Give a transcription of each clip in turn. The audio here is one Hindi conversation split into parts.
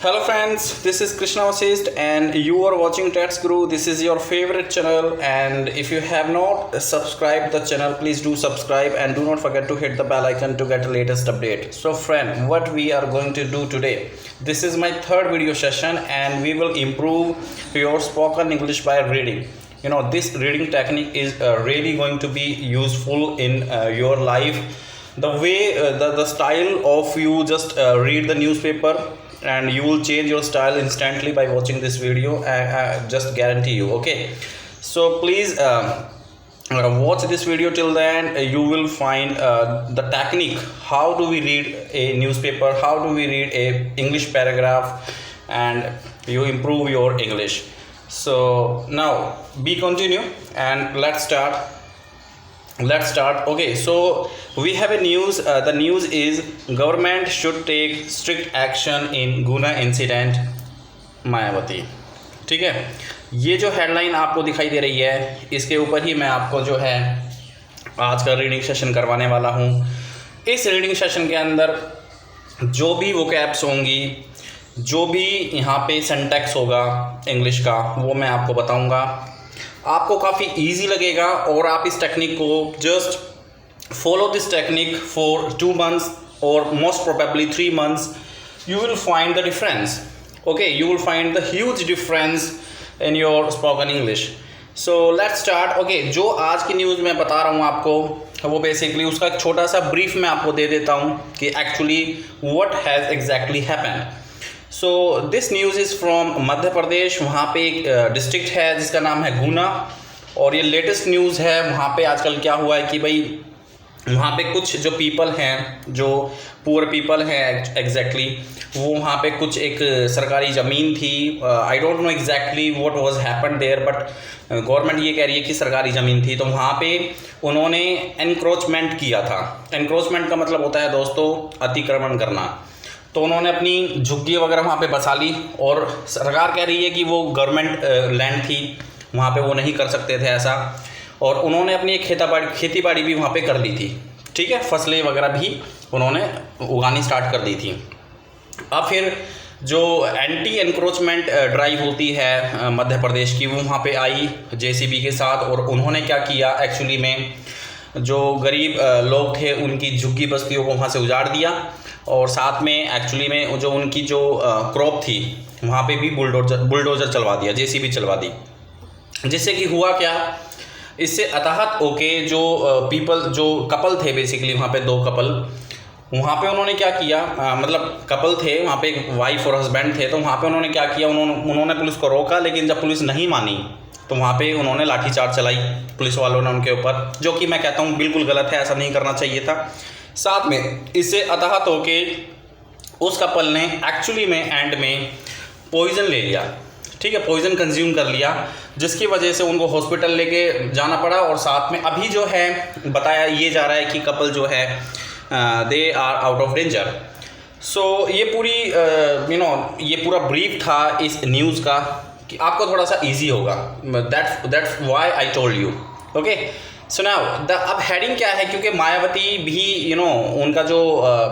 Hello friends, this is Krishna Vasist and you are watching Tats Guru. This is your favorite channel, and if you have not subscribed the channel, please do subscribe and do not forget to hit the bell icon to get the latest update. So friend, what we are going to do today, this is my third video session and we will improve your spoken English by reading. You know, this reading technique is really going to be useful in your life. The way the style of you just read the newspaper, and you will change your style instantly by watching this video. I just guarantee you. Okay, so please watch this video till then. You will find the technique, how do we read a newspaper, how do we read a English paragraph, and you improve your English. So now be continue and let's start. Okay, so we have a news. The news is government should take strict action in Guna incident, Mayawati. ठीक है, ये जो हेडलाइन आपको दिखाई दे रही है, इसके ऊपर ही मैं आपको जो है आज का रीडिंग सेशन करवाने वाला हूँ. इस रीडिंग सेशन के अंदर जो भी वोकैब्स होंगी, जो भी यहाँ पे सिंटैक्स होगा इंग्लिश का, वो मैं आपको बताऊँगा. आपको काफ़ी इजी लगेगा और आप इस टेक्निक को just follow this technique for 2 months और most probably 3 months. You will find the difference. Okay, you will find the huge difference in your spoken English. So let's start. Okay, जो आज की न्यूज़ मैं बता रहा हूँ आपको, वो बेसिकली उसका एक छोटा सा ब्रीफ मैं आपको दे देता हूँ कि actually what has exactly happened. So this news is from Madhya Pradesh. वहाँ पे एक डिस्ट्रिक्ट है जिसका नाम है गुना, और ये लेटेस्ट न्यूज़ है. वहाँ पे आजकल क्या हुआ है कि भाई वहाँ पे कुछ जो पीपल हैं, जो पुअर पीपल हैं एग्जैक्टली, वो वहाँ पे कुछ एक सरकारी ज़मीन थी. I don't know exactly what was happened there, but government ये कह रही है कि सरकारी ज़मीन थी. तो वहाँ पे उन्होंने एनक्रोचमेंट किया था. एनक्रोचमेंट का मतलब होता है दोस्तों अतिक्रमण करना. तो उन्होंने अपनी झुग्गी वगैरह वहाँ पे बसा ली, और सरकार कह रही है कि वो गवर्नमेंट लैंड थी, वहाँ पे वो नहीं कर सकते थे ऐसा. और उन्होंने अपनी एक खेती बाड़ी भी वहाँ पे कर ली थी. ठीक है, फसलें वगैरह भी उन्होंने उगानी स्टार्ट कर दी थी. अब फिर जो एंटी एनक्रोचमेंट ड्राइव होती है मध्य प्रदेश की, वो वहाँ पे आई JCB के साथ, और उन्होंने क्या किया एक्चुअली में, जो गरीब लोग थे उनकी झुग्गी बस्तियों को वहाँ से उजाड़ दिया, और साथ में एक्चुअली में जो उनकी जो क्रॉप थी वहाँ पे भी बुलडोज़र चलवा दिया, JCB चलवा दी. जिससे कि हुआ क्या, इससे अतहत होके जो पीपल, जो कपल थे बेसिकली वहाँ पे 2 कपल, वहाँ पे उन्होंने क्या किया, मतलब कपल थे वहाँ पे, एक वाइफ और हस्बैंड थे. तो वहाँ पे उन्होंने क्या किया, उन्होंने पुलिस को रोका, लेकिन जब पुलिस नहीं मानी तो वहाँ पे उन्होंने लाठीचार्ज चलाई पुलिस वालों ने उनके ऊपर, जो कि मैं कहता हूँ बिल्कुल गलत है, ऐसा नहीं करना चाहिए था. साथ में इससे अतहत होके उस कपल ने एक्चुअली में एंड में पॉइज़न ले लिया. ठीक है, पॉइज़न कंज्यूम कर लिया, जिसकी वजह से उनको हॉस्पिटल लेके जाना पड़ा. और साथ में अभी जो है बताया ये जा रहा है कि कपल जो है they are out of danger. So ये पूरी ये पूरा ब्रीफ था इस न्यूज़ का, कि आपको थोड़ा सा इजी होगा. That's why I told you. Okay, so now अब हेडिंग क्या है, क्योंकि मायावती भी उनका जो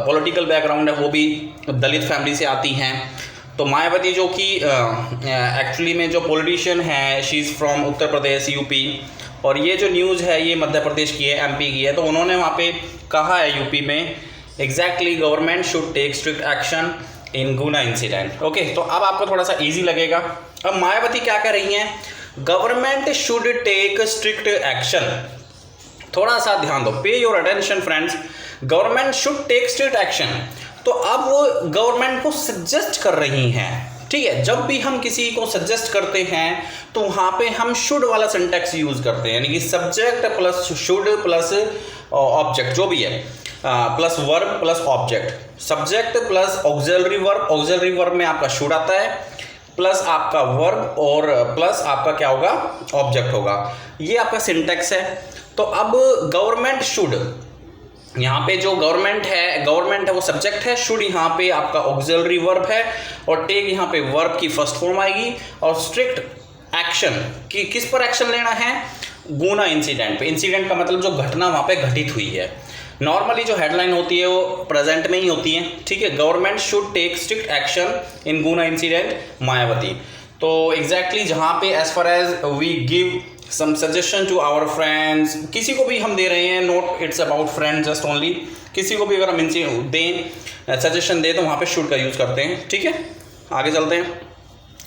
पॉलिटिकल बैकग्राउंड है वो भी दलित फैमिली से आती हैं. तो मायावती जो कि एक्चुअली में जो पॉलिटिशियन है, she is from Uttar Pradesh UP, और ये जो न्यूज़ है ये मध्य प्रदेश की है, MP की है. तो उन्होंने वहाँ पे कहा है UP में exactly government should take strict action in Guna incident. Okay, तो अब आपको थोड़ा सा ईजी लगेगा. अब मायावती क्या कह रही हैं, government should take strict action. थोड़ा सा ध्यान दो, pay your attention friends. Government should take strict action. तो अब वो गवर्नमेंट को सजेस्ट कर रही हैं. ठीक है, जब भी हम किसी को सजेस्ट करते हैं तो वहाँ पे हम शुड वाला सिंटैक्स यूज़ करते हैं, यानी कि subject plus should plus object जो भी है, plus verb plus object. Subject plus auxiliary verb, auxiliary verb में आपका शुड आता है, प्लस आपका वर्ब, और प्लस आपका क्या होगा, ऑब्जेक्ट होगा. ये आपका सिंटैक्स है. तो अब गवर्नमेंट शुड, यहाँ पे जो गवर्नमेंट है वो सब्जेक्ट है, शुड यहाँ पे आपका ऑक्सिलरी वर्ब है, और टेक यहाँ पे वर्ब की फर्स्ट फॉर्म आएगी, और स्ट्रिक्ट एक्शन कि किस पर एक्शन लेना है, गुना इंसिडेंट पे. इंसिडेंट का मतलब जो घटना वहाँ पे घटित हुई है. नॉर्मली जो हेडलाइन होती है वो प्रेजेंट में ही होती है, ठीक है। Government should take strict action in Guna incident Mayawati. तो एग्जैक्टली जहाँ पे as far as we give some suggestion to our friends, किसी को भी हम दे रहे हैं, not it's about friend just only, किसी को भी अगर हम दें सजेशन दें तो वहाँ पे शुड का यूज़ करते हैं, ठीक है। आगे चलते हैं।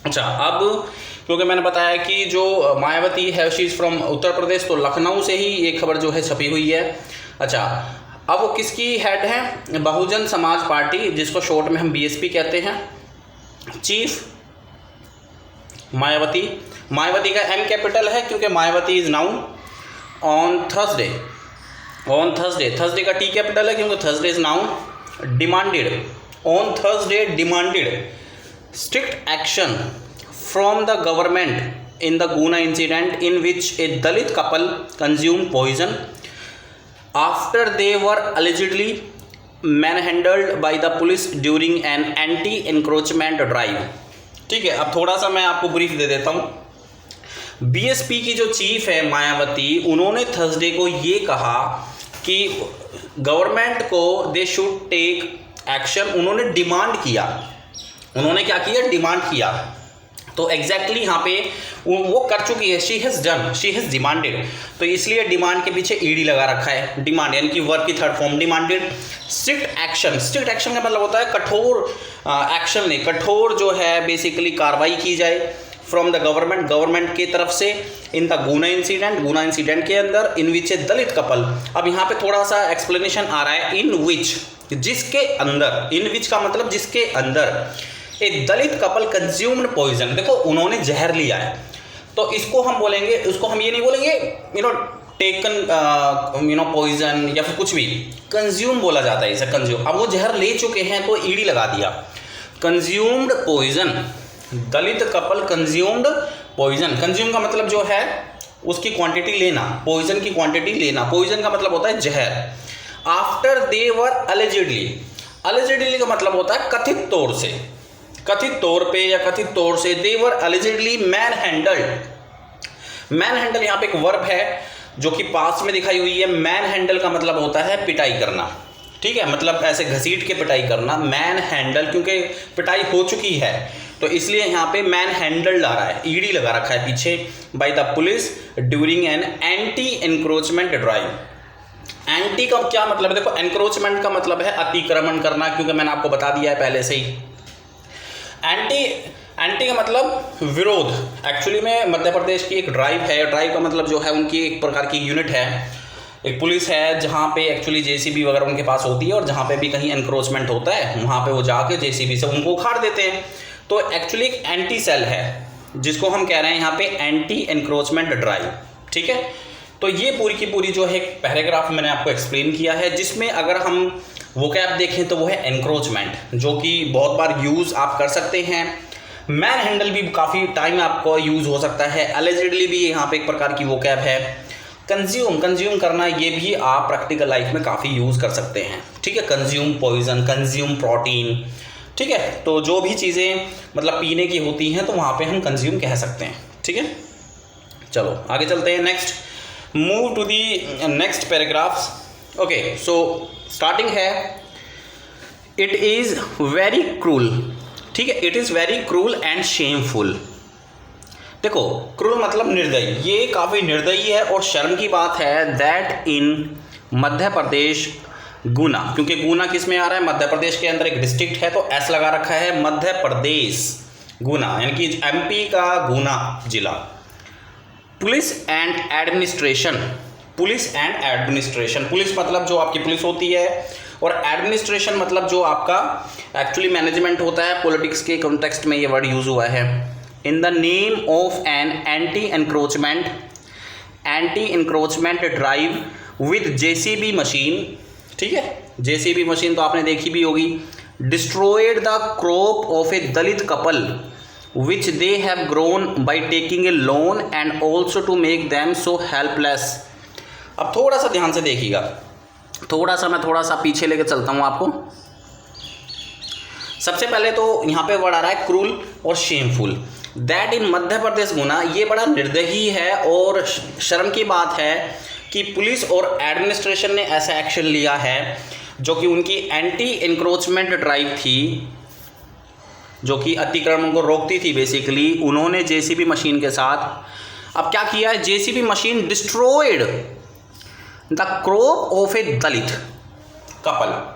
अच्छा, अब क्योंकि मैंने बताया कि जो मायावती है she is from Uttar Pradesh, तो लखनऊ से ही ये खबर जो है छपी हुई है। अच्छा, अब वो किसकी हेड है? बहुजन समाज पार्टी, जिसको शॉर्ट में हम बीएसपी कहते हैं। चीफ मायावती, मायावती का एम कैपिटल है क्योंकि Mayawati is now on Thursday, Thursday का टी कैपिटल है क्योंकि Thursday is now demanded, on Thursday demanded strict action from the government in the Guna incident in which a Dalit couple consumed poison after they were allegedly manhandled by the police during an anti-encroachment drive। ठीक है, अब थोड़ा सा मैं आपको ब्रीफ दे देता हूँ। बीएसपी की जो चीफ है मायावती, उन्होंने थर्सडे को ये कहा कि गवर्नमेंट को दे शुड टेक एक्शन, उन्होंने डिमांड किया, उन्होंने क्या किया? डिमांड किया। तो एग्जैक्टली यहाँ पे वो कर चुकी है, शी हैज़ डिमांडेड, तो इसलिए डिमांड के पीछे ईडी लगा रखा है, डिमांड यानी कि वर्ब की third form demanded. Strict action का मतलब होता है कठोर एक्शन ले, कठोर जो है बेसिकली कार्रवाई की जाए फ्रॉम द गवर्नमेंट की तरफ से इन द गुना इंसिडेंट के अंदर इन विच ए दलित कपल। अब यहाँ पे थोड़ा सा एक्सप्लेनेशन आ रहा है, इन विच जिसके अंदर, इन विच का मतलब जिसके अंदर एक दलित कपल कंज्यूम्ड पॉइजन, देखो उन्होंने जहर लिया है, तो इसको हम बोलेंगे, उसको हम ये नहीं बोलेंगे टेकन पॉइजन या फिर कुछ भी, कंज्यूम बोला जाता है इसे, कंज्यूम। अब वो जहर ले चुके हैं तो ईडी लगा दिया, कंज्यूम्ड पॉइजन, दलित कपल कंज्यूम्ड पॉइजन। कंज्यूम का मतलब जो है उसकी क्वांटिटी लेना, पॉइजन की क्वांटिटी लेना, पॉइजन का मतलब होता है जहर। आफ्टर दे वर अलेजेडली का मतलब होता है कथित तौर पे या कथित तौर से, दे वर अलेजेडली मैन हैंडल यहाँ पे एक वर्ब है जो कि पास्ट में दिखाई हुई है। मैन हैंडल का मतलब होता है पिटाई करना, ठीक है, मतलब ऐसे घसीट के पिटाई करना, मैन हैंडल, क्योंकि पिटाई हो चुकी है तो इसलिए यहाँ पे मैन हैंडल आ रहा है, ईडी लगा रखा है पीछे, by the police during an anti encroachment drive. Anti का क्या मतलब है? देखो, एनक्रोचमेंट का मतलब है अतिक्रमण करना, क्योंकि मैंने आपको बता दिया है पहले से ही। एंटी का मतलब विरोध। एक्चुअली में मध्य प्रदेश की एक ड्राइव है, ड्राइव का मतलब जो है उनकी एक प्रकार की यूनिट है, एक पुलिस है जहाँ पे एक्चुअली जेसीबी वगैरह उनके पास होती है, और जहाँ पे भी कहीं एनक्रोचमेंट होता है वहाँ पे वो जाके जेसीबी से उनको उखाड़ देते हैं। तो एक्चुअली एक एंटी सेल है जिसको हम कह रहे हैं यहाँ पे एंटी एनक्रोचमेंट ड्राइव, ठीक है। तो ये पूरी की पूरी जो है पैराग्राफ मैंने आपको एक्सप्लेन किया है, जिसमें अगर हम वोकैब देखें तो वो है एनक्रोचमेंट, जो कि बहुत बार यूज़ आप कर सकते हैं। मैन हैंडल भी काफ़ी टाइम आपको यूज़ हो सकता है। अलेजेडली भी यहाँ पे एक प्रकार की वोकैब है। कंज्यूम करना, ये भी आप प्रैक्टिकल लाइफ में काफ़ी यूज़ कर सकते हैं, ठीक है। कंज्यूम पॉइजन, कंज्यूम प्रोटीन, ठीक है। तो जो भी चीज़ें मतलब पीने की होती हैं तो वहाँ पे हम कंज्यूम कह सकते हैं, ठीक है। चलो आगे चलते हैं। Next, move to the next paragraphs. Okay, so starting है, इट इज़ वेरी क्रूल, ठीक है, it is very cruel and shameful. देखो, क्रूल मतलब निर्दयी, ये काफ़ी निर्दयी है और शर्म की बात है दैट इन मध्य प्रदेश गुना, क्योंकि गुना किस में आ रहा है? मध्य प्रदेश के अंदर एक डिस्ट्रिक्ट है तो एस लगा रखा है, मध्य प्रदेश गुना यानी कि एमपी का गुना जिला। पुलिस एंड एडमिनिस्ट्रेशन, पुलिस मतलब जो आपकी पुलिस होती है, और एडमिनिस्ट्रेशन मतलब जो आपका एक्चुअली मैनेजमेंट होता है। पॉलिटिक्स के कॉन्टेक्स्ट में ये वर्ड यूज़ हुआ है। In the name of an anti encroachment drive with JCB machine, ठीक है, जेसीबी मशीन तो आपने देखी भी होगी। Destroyed the crop of a Dalit couple which they have grown by taking a loan and also to make them so helpless. अब थोड़ा सा ध्यान से देखिएगा, मैं थोड़ा सा पीछे लेके चलता हूँ आपको। सबसे पहले तो यहाँ पे वर्ड आ रहा है क्रूल और shameful. That in Madhya Pradesh गुना, ये बड़ा निर्दयी है और शर्म की बात है कि पुलिस और एडमिनिस्ट्रेशन ने ऐसा एक्शन लिया है जो कि उनकी एंटी इंक्रोचमेंट ड्राइव थी, जो कि अतिक्रमण को रोकती थी बेसिकली, उन्होंने जेसीबी मशीन के साथ अब क्या किया है, JCB machine destroyed the crop of a Dalit couple.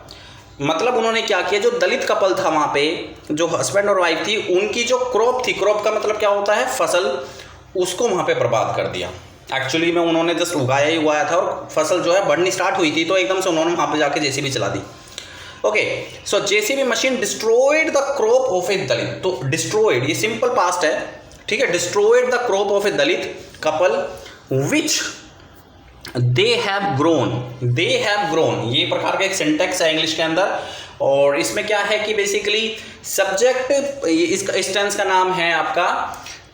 मतलब उन्होंने क्या किया, जो दलित कपल था वहाँ पे, जो हस्बैंड और वाइफ थी, उनकी जो क्रॉप थी, क्रॉप का मतलब क्या होता है, फसल, उसको वहाँ पे बर्बाद कर दिया। एक्चुअली में उन्होंने जस्ट उगाया था और फसल जो है बढ़नी स्टार्ट हुई थी, तो एकदम से उन्होंने वहाँ पे जाके जेसीबी चला दी। Okay, so JCB machine destroyed the crop of a Dalit. तो डिस्ट्रॉयड ये सिंपल पास्ट है, ठीक है, destroyed the crop of a Dalit couple which they have grown. ये प्रकार का एक सिंटेक्स है इंग्लिश के अंदर, और इसमें क्या है कि बेसिकली सब्जेक्ट, इसका इस टेंस का नाम है आपका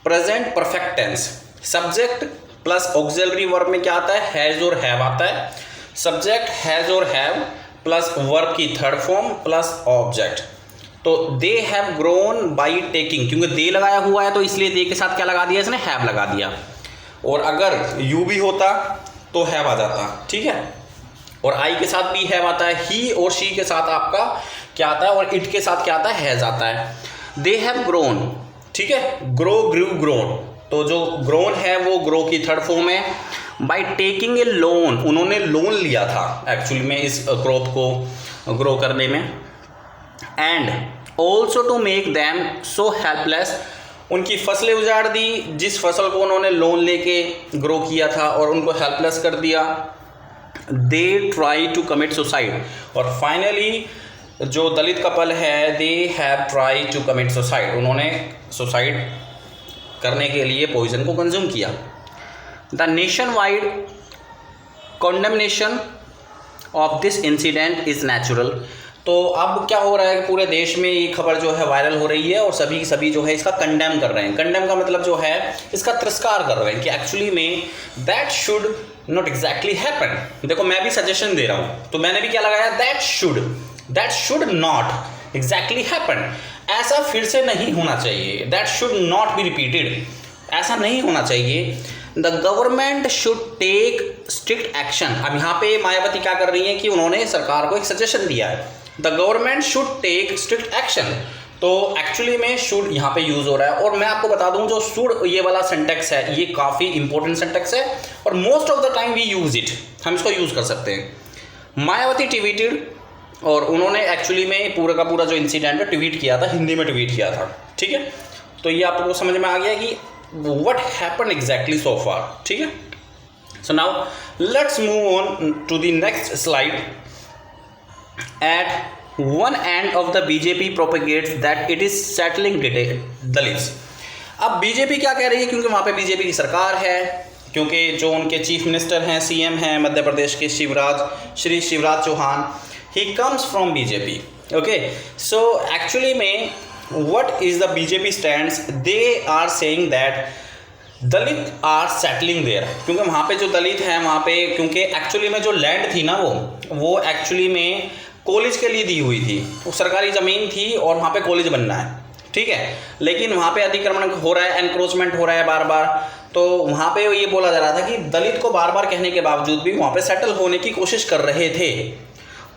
present perfect tense. Subject plus auxiliary verb में क्या आता है, हैज और हैव आता है। सब्जेक्ट हैज और हैव प्लस वर्ब की थर्ड फॉर्म प्लस ऑब्जेक्ट। तो they have grown by taking, क्योंकि दे लगाया हुआ है तो इसलिए दे के साथ क्या लगा दिया, इसने हैव लगा दिया। और अगर यू भी होता तो हैव आ जाता, ठीक है, और आई के साथ भी हैव आता है, ही और शी के साथ आपका क्या आता है, और इट के साथ क्या आता है, हैज आता है। दे हैव ग्रोन, ठीक है, ग्रो, ग्रू, ग्रोन। तो जो ग्रोन है वो ग्रो की थर्ड फॉर्म है। बाई टेकिंग ए लोन, उन्होंने लोन लिया था एक्चुअली में इस क्रॉप को ग्रो करने में। And also to make them so helpless, उनकी फसलें उजाड़ दी, जिस फसल को उन्होंने लोन लेके ग्रो किया था, और उनको हेल्पलेस कर दिया। They try to commit suicide, और फाइनली जो दलित कपल है, they have try to commit suicide, उन्होंने सुसाइड करने के लिए पॉइजन को कंज्यूम किया। The nationwide condemnation of this incident is natural. तो अब क्या हो रहा है, पूरे देश में ये खबर जो है वायरल हो रही है, और सभी जो है इसका कंडेम कर रहे हैं। कंडेम का मतलब जो है इसका तिरस्कार कर रहे हैं कि एक्चुअली में that should not exactly happen. देखो मैं भी सजेशन दे रहा हूँ, तो मैंने भी क्या लगाया, that should not exactly happen, ऐसा फिर से नहीं होना चाहिए। That should not be repeated, ऐसा नहीं होना चाहिए। The government should take strict action. अब यहाँ पे मायावती क्या कर रही है कि उन्होंने सरकार को एक सजेशन दिया है, the government should take strict action. तो एक्चुअली में शुड यहाँ पे यूज़ हो रहा है, और मैं आपको बता दूँ जो शुड ये वाला सिंटेक्स है, ये काफ़ी इंपॉर्टेंट सिंटेक्स है, और most of the time we use it, हम इसको यूज़ कर सकते हैं। मायावती ट्वीटेड, और उन्होंने एक्चुअली में पूरा का पूरा जो इंसिडेंट है ट्वीट किया था, हिंदी में ट्वीट किया था, ठीक है। तो ये आपको समझ में आ गया कि what happened exactly so far, ठीक है। So now let's move on to the next slide. At one end of the BJP propagates that it is settling Dalits. अब बीजेपी क्या कह रही है, क्योंकि वहाँ पे बीजेपी की सरकार है, क्योंकि जो उनके चीफ मिनिस्टर हैं, सीएम हैं मध्य प्रदेश के Shri Shivraj Chauhan, he comes from BJP. Okay, so actually में what is the BJP stands, they are saying that Dalit are settling there, क्योंकि वहाँ पे जो दलित हैं वहाँ पे, क्योंकि एक्चुअली में जो लैंड थी ना वो एक्चुअली में कॉलेज के लिए दी हुई थी, वो सरकारी ज़मीन थी और वहाँ पे कॉलेज बनना है, ठीक है। लेकिन वहाँ पे अतिक्रमण हो रहा है, एनक्रोचमेंट हो रहा है बार बार, तो वहाँ पे ये बोला जा रहा था कि दलित को बार बार कहने के बावजूद भी वहाँ पे सेटल होने की कोशिश कर रहे थे।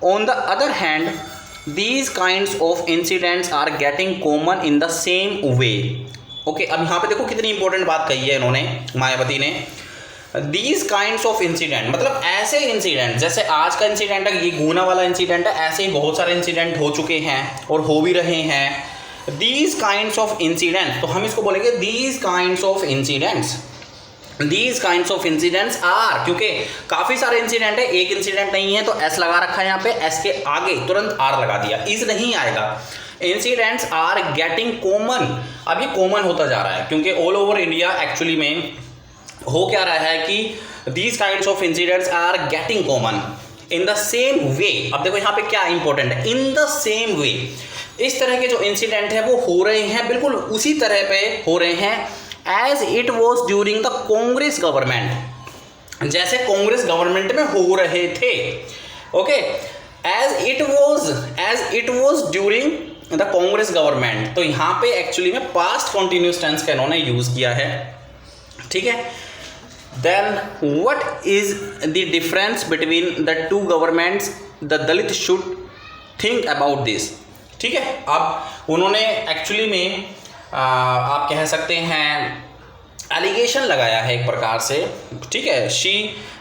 On the other hand these kinds of incidents are getting common in the same way. Okay, अब यहाँ पे देखो कितनी इंपॉर्टेंट बात कही है इन्होंने, मायावती ने। These kinds of incident मतलब ऐसे इंसिडेंट, जैसे आज का इंसिडेंट है, ये गुना वाला इंसिडेंट है, ऐसे ही बहुत सारे इंसिडेंट हो चुके हैं और हो भी रहे हैं। These kinds of incidents, तो हम इसको बोलेंगे these kinds of incidents. These kinds of incidents are, क्योंकि काफ़ी सारे इंसिडेंट है, एक इंसिडेंट नहीं है, तो एस लगा रखा है यहाँ पे, एस के आगे तुरंत आर लगा दिया, इज नहीं आएगा। इंसिडेंट्स आर गेटिंग कॉमन, अब ये कॉमन होता जा रहा है, क्योंकि ऑल ओवर इंडिया एक्चुअली में हो क्या रहा है कि these kinds of incidents are getting common in the same way. अब देखो यहाँ पे क्या इंपॉर्टेंट है, इन द सेम वे, इस तरह के जो इंसिडेंट है वो हो रहे हैं, बिल्कुल उसी तरह पे हो रहे हैं as it was during the Congress government, जैसे कांग्रेस गवर्नमेंट में हो रहे थे। Okay, as it was during the Congress government, तो यहाँ पे एक्चुअली में पास्ट कॉन्टिन्यूस टेंस का इन्होंने यूज किया है, ठीक है। then what is the difference between the two governments the Dalit should think about this? ठीक है, अब उन्होंने एक्चुअली में आप कह सकते हैं एलिगेशन लगाया है एक प्रकार से, ठीक है. She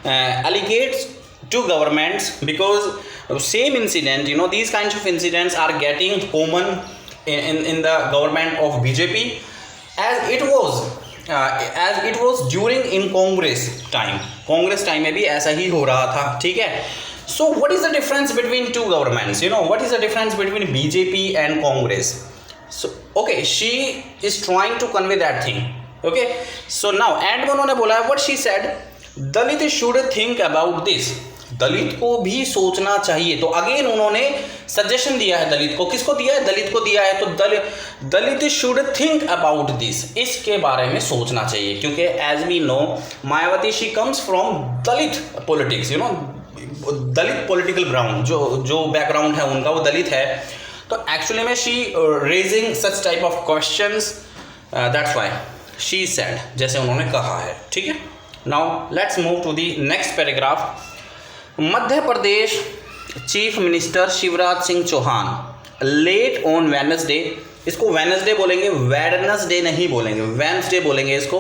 alleges to governments because same incident, you know, these kinds of incidents are getting common in the government of BJP as it was during in Congress time में भी ऐसा ही हो रहा था, ठीक है. So what is the difference between two governments? You know, what is the difference between BJP and Congress? So okay, she is trying to convey that thing. Okay, so now and उन्होंने बोला what she said, Dalit should think about this. दलित को भी सोचना चाहिए. तो अगेन उन्होंने सजेशन दिया है दलित को. किसको दिया है? दलित को दिया है. तो Dalit should think about this, इसके बारे में सोचना चाहिए. क्योंकि as we know Mayawati she comes from Dalit politics, you know, Dalit political ground, जो बैकग्राउंड है उनका वो दलित है. तो एक्चुअली में she raising such type of questions, that's why she said, जैसे उन्होंने कहा है, ठीक है. Now let's move to the next paragraph. Madhya Pradesh chief minister Shivraj Singh Chauhan late on Wednesday, इसको वेडनेसडे बोलेंगे, वेडनेसडे नहीं बोलेंगे, वेडनेसडे बोलेंगे इसको.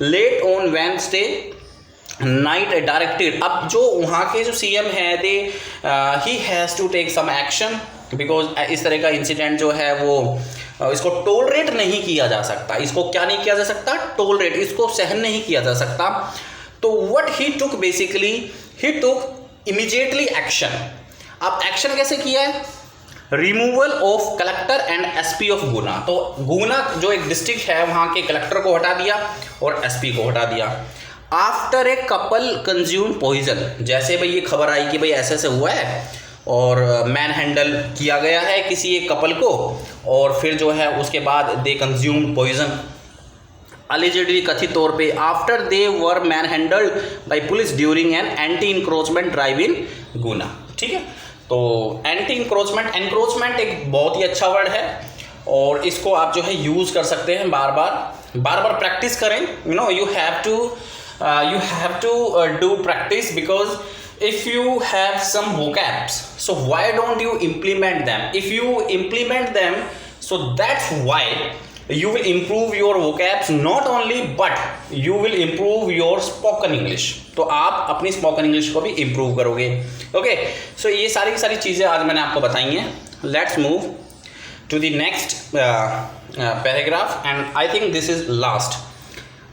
Late on Wednesday night directed. अब जो वहाँ के जो सीएम है they he has to take some action because इस तरह का इंसिडेंट जो है वो इसको टोलरेट नहीं किया जा सकता. इसको क्या नहीं किया जा सकता? टोलरेट, इसको सहन नहीं किया जा सकता. तो what he took basically, he took immediately action. अब एक्शन कैसे किया है? Removal of collector and SP of Guna. तो गुना जो एक डिस्ट्रिक्ट है वहाँ के कलेक्टर को हटा दिया और एसपी को हटा दिया. After a couple consume poison, जैसे भाई ये खबर आई कि भाई ऐसे ऐसे हुआ है और मैन हैंडल किया गया है किसी एक कपल को, और फिर जो है उसके बाद दे कंज्यूम पॉइजन allegedly, कथित तौर पे, after they were manhandled by police during an anti encroachment drive in Guna. ठीक है, तो एंटी इंक्रोचमेंट एक बहुत ही अच्छा वर्ड है और इसको आप जो है यूज़ कर सकते हैं. बार बार प्रैक्टिस करें. You know, you have to do practice because if you have some vocabs, so why don't you implement them? If you implement them, so that's why you will improve your vocabs not only but you will improve your spoken English. तो आप अपनी spoken English को भी improve करोगे. Okay, so ये सारी की सारी चीज़ें आज मैंने आपको बताई हैं. Let's move to the next paragraph and I think this is last.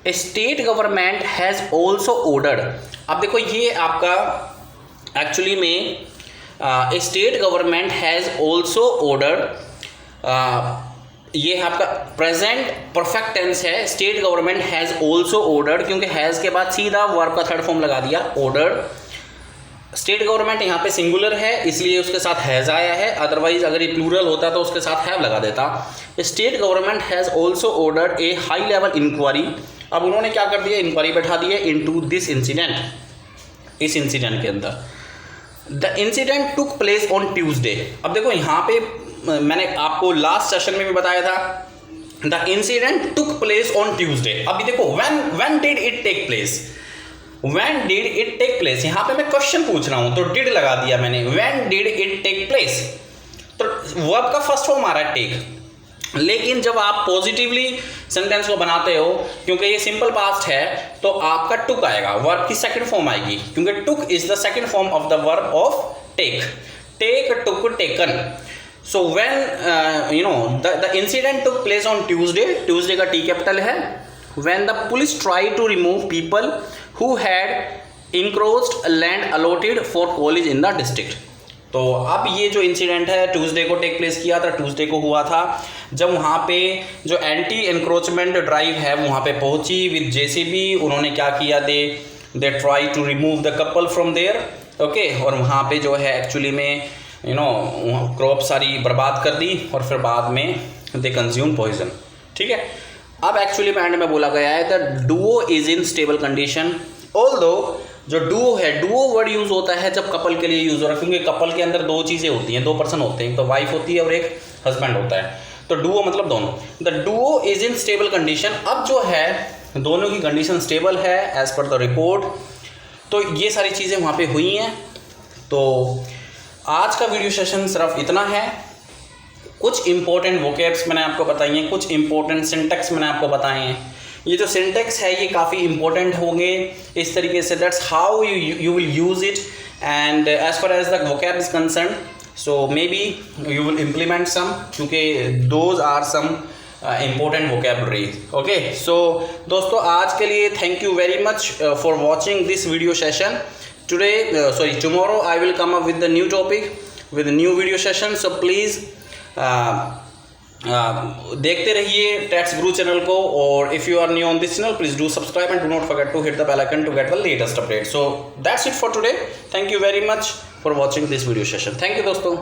A state government has also ordered. अब देखो ये आपका एक्चुअली में a state government has also ordered, ये आपका प्रेजेंट परफेक्ट टेंस है. State government has also ordered, क्योंकि हैज़ के बाद सीधा वर्ब का थर्ड फॉर्म लगा दिया, ऑर्डर्ड. स्टेट गवर्नमेंट यहाँ पे सिंगुलर है इसलिए उसके साथ हैज़ आया है, अदरवाइज अगर ये प्लूरल होता तो उसके साथ हैव लगा देता. State government has also ordered a high level inquiry. अब उन्होंने क्या कर दिया? इंक्वायरी बैठा दी है इनटू दिस इंसिडेंट. इस इंसिडेंट के अंदर the incident took place on Tuesday. अब देखो यहाँ पे मैंने आपको लास्ट सेशन में भी बताया था the incident took place on Tuesday. अभी देखो when did it take place, when did it take place. यहाँ पे मैं क्वेश्चन पूछ रहा हूँ तो डिड लगा दिया मैंने. When did it take place, तो वर्ब का फर्स्ट फॉर्म आ रहा है टेक, लेकिन जब आप पॉजिटिवली सेंटेंस को बनाते हो, क्योंकि ये सिंपल पास्ट है, तो आपका टुक आएगा, वर्ब की सेकंड फॉर्म आएगी, क्योंकि took is the second form of the verb of take. Take, took, taken. So when you know the incident took place on Tuesday, Tuesday का टी कैपिटल है. When the police try to remove people who had encroached land allotted for college in the district. तो अब ये जो इंसिडेंट है ट्यूसडे को टेक प्लेस किया था, ट्यूसडे को हुआ था, जब वहाँ पे जो एंटी एनक्रोचमेंट ड्राइव है वहाँ पे पहुँची विद जेसीबी. उन्होंने क्या किया? They try to remove the couple from there. Okay, और वहाँ पे जो है एक्चुअली में यू नो क्रॉप सारी बर्बाद कर दी और फिर बाद में दे कंज्यूम पॉइजन. ठीक है, अब एक्चुअली में एंड में बोला गया है the Duo is in stable condition. Although जो डुओ है, डुओ वर्ड यूज़ होता है जब कपल के लिए यूज़ हो रहा है, क्योंकि कपल के अंदर दो चीज़ें होती हैं, दो पर्सन होते हैं, तो वाइफ होती है और एक हस्बैंड होता है. तो डुओ मतलब दोनों. The Duo is in stable condition. अब जो है दोनों की कंडीशन स्टेबल है एज़ पर द रिपोर्ट। तो ये सारी चीज़ें वहाँ पे हुई हैं। तो आज का वीडियो सेशन सिर्फ इतना है। कुछ इंपॉर्टेंट वोकैब्स मैंने आपको बताई हैं, कुछ इंपॉर्टेंट सिंटेक्स मैंने आपको बताए हैं। ये जो सिंटेक्स है ये काफ़ी इंपॉर्टेंट होंगे इस तरीके से, that's how you will use it and as far as the vocab is concern, so maybe you will implement some, क्योंकि those are some important vocabulary. Okay, so दोस्तों आज के लिए thank you very much for watching this video session. Tomorrow I will come up with the new topic with a new video session. So please देखते रहिए Tats Guru चैनल को, और if you are new on this channel please do subscribe and do not forget to hit the bell icon to get the latest update. So that's it for today. Thank you very much for watching this video session. Thank you दोस्तों.